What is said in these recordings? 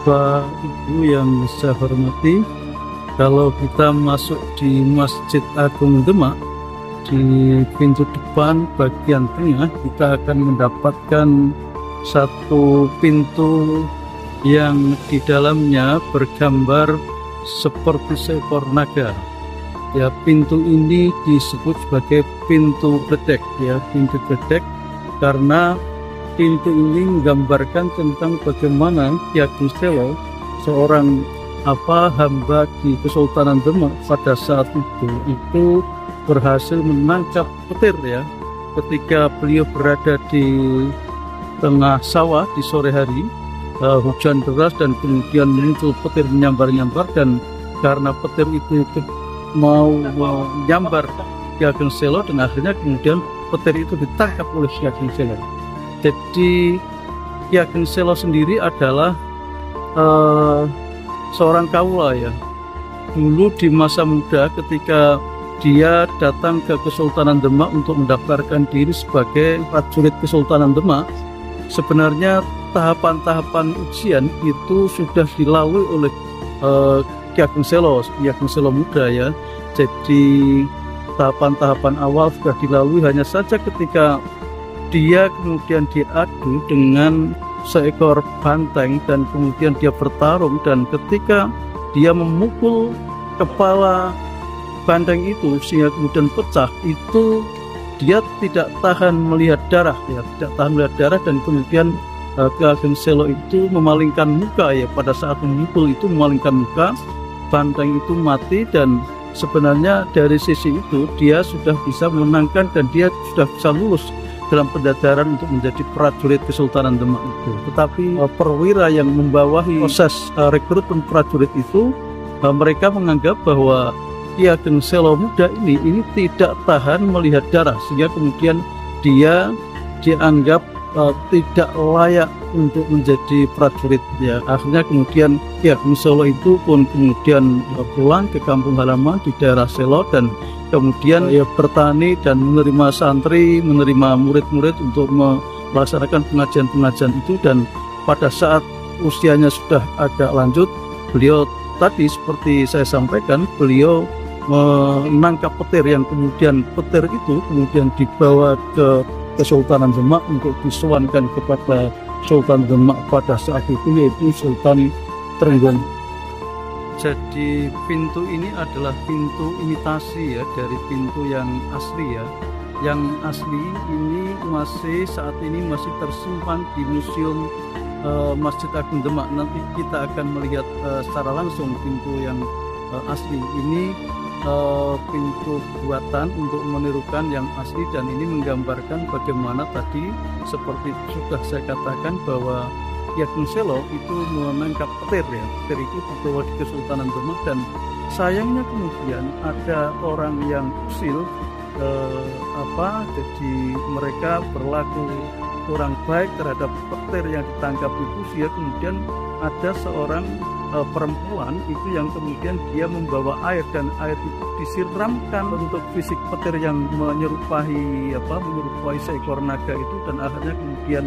Bapak Ibu yang saya hormati, kalau kita masuk di Masjid Agung Demak, di pintu depan bagian tengah kita akan mendapatkan satu pintu yang di dalamnya bergambar seperti seekor naga. Ya, pintu ini disebut sebagai pintu gledek, ya, pintu gledek, karena pintu ini menggambarkan tentang bagaimana Ki Ageng Selo, seorang hamba di Kesultanan Demak pada saat itu berhasil menangkap petir, ya, ketika beliau berada di tengah sawah di sore hari, hujan deras dan kemudian muncul petir menyambar-nyambar, dan karena petir itu mau menyambar Ki Ageng Selo, dan akhirnya kemudian petir itu ditangkap oleh Ki Ageng Selo. Jadi Ki Ageng Selo sendiri adalah seorang kaula, ya. Dulu di masa muda ketika dia datang ke Kesultanan Demak untuk mendaftarkan diri sebagai prajurit Kesultanan Demak, sebenarnya tahapan-tahapan ujian itu sudah dilalui oleh Ki Ageng Selo muda, ya. Jadi tahapan-tahapan awal sudah dilalui, hanya saja ketika dia kemudian diadu dengan seekor banteng dan kemudian dia bertarung, dan ketika dia memukul kepala banteng itu sehingga kemudian pecah, itu dia tidak tahan melihat darah, ya, dan kemudian Ki Ageng Selo itu memalingkan muka, ya, pada saat memukul itu memalingkan muka, banteng itu mati, dan sebenarnya dari sisi itu dia sudah bisa menangkan dan dia sudah bisa lulus dalam penjajaran untuk menjadi prajurit Kesultanan Demak itu. Tetapi perwira yang membawahi proses rekrutmen prajurit itu, mereka menganggap bahwa Ki Ageng Selo muda ini tidak tahan melihat darah, sehingga kemudian dia dianggap tidak layak untuk menjadi prajurit, ya. Akhirnya kemudian Ki Ageng Selo itu pun kemudian pulang ke kampung halaman di daerah Selo, dan kemudian bertani dan menerima santri, menerima murid-murid untuk melaksanakan pengajian-pengajian itu. Dan pada saat usianya sudah agak lanjut, beliau tadi seperti saya sampaikan, beliau menangkap petir, yang kemudian petir itu kemudian dibawa ke Kesultanan Demak untuk disuwankan kepada Sultan Demak pada saat itu, yaitu Sultan Trenggono. Jadi pintu ini adalah pintu imitasi, ya, dari pintu yang asli, ya. Yang asli ini saat ini masih tersimpan di Museum Masjid Agung Demak. Nanti kita akan melihat secara langsung pintu yang asli ini. Pintu buatan untuk menirukan yang asli, dan ini menggambarkan bagaimana tadi seperti sudah saya katakan bahwa Ki Ageng Selo itu menangkap petir, ya. Petir itu dibawa di Kesultanan Demak, dan sayangnya kemudian ada orang yang usil, jadi mereka berlaku kurang baik terhadap petir yang ditangkap itu, sehingga kemudian ada seorang perempuan itu yang kemudian dia membawa air, dan air itu disiramkan untuk fisik petir yang menyerupai seekor naga itu, dan akhirnya kemudian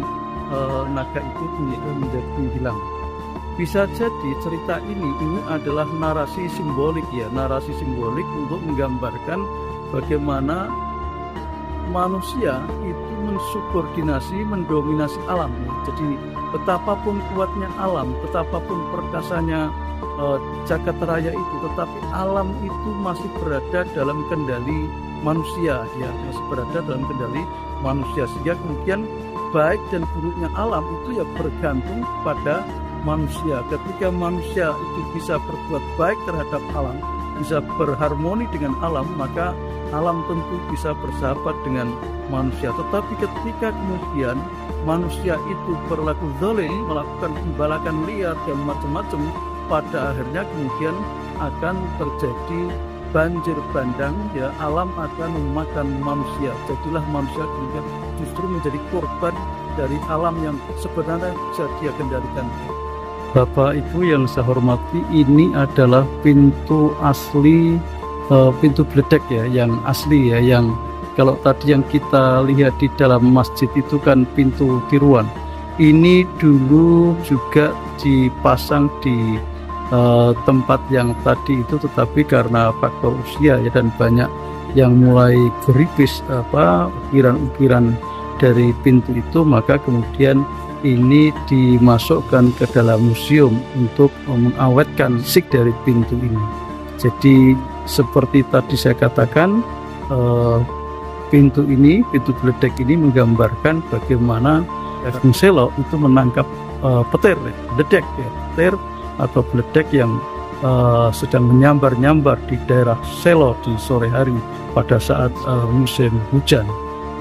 naga itu menjadi hilang. Bisa jadi cerita ini adalah narasi simbolik, ya, narasi simbolik untuk menggambarkan bagaimana manusia itu mensubordinasi, mendominasi alam. Jadi betapapun kuatnya alam, betapapun perkasanya jagat raya itu, tetapi alam itu masih berada dalam kendali manusia, ya, masih berada dalam kendali manusia, sehingga kemudian baik dan buruknya alam itu ya bergantung pada manusia. Ketika manusia itu bisa berbuat baik terhadap alam, bisa berharmoni dengan alam, maka alam tentu bisa bersahabat dengan manusia. Tetapi ketika kemudian manusia itu berlaku zalim, melakukan pembalakan liar dan macam-macam, pada akhirnya kemudian akan terjadi banjir bandang, ya, alam akan memakan manusia. Jadilah manusia kemudian justru menjadi korban dari alam yang sebenarnya bisa dia kendalikan. Bapak Ibu yang saya hormati, ini adalah pintu asli, pintu gledek, ya, yang asli, ya, yang kalau tadi yang kita lihat di dalam masjid itu kan pintu tiruan. ini dulu juga dipasang di tempat yang tadi itu, tetapi karena faktor usia ya dan banyak yang mulai geripis ukiran-ukiran dari pintu itu, maka kemudian ini dimasukkan ke dalam museum untuk mengawetkan fisik dari pintu ini. Jadi seperti tadi saya katakan, pintu geledek ini menggambarkan bagaimana Kakung Selo itu menangkap petir, petir atau geledek yang sedang menyambar-nyambar di daerah Selo di sore hari pada saat musim hujan,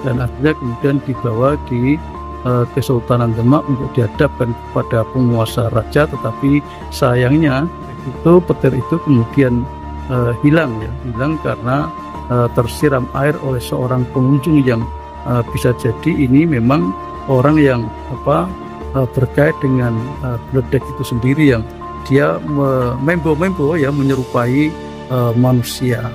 dan akhirnya kemudian dibawa di Kesultanan Demak untuk dihadapkan kepada penguasa raja. Tetapi sayangnya itu petir itu kemudian hilang karena tersiram air oleh seorang pengunjung yang bisa jadi ini memang orang yang berkait dengan geledek itu sendiri, yang dia membo-membo ya, menyerupai manusia.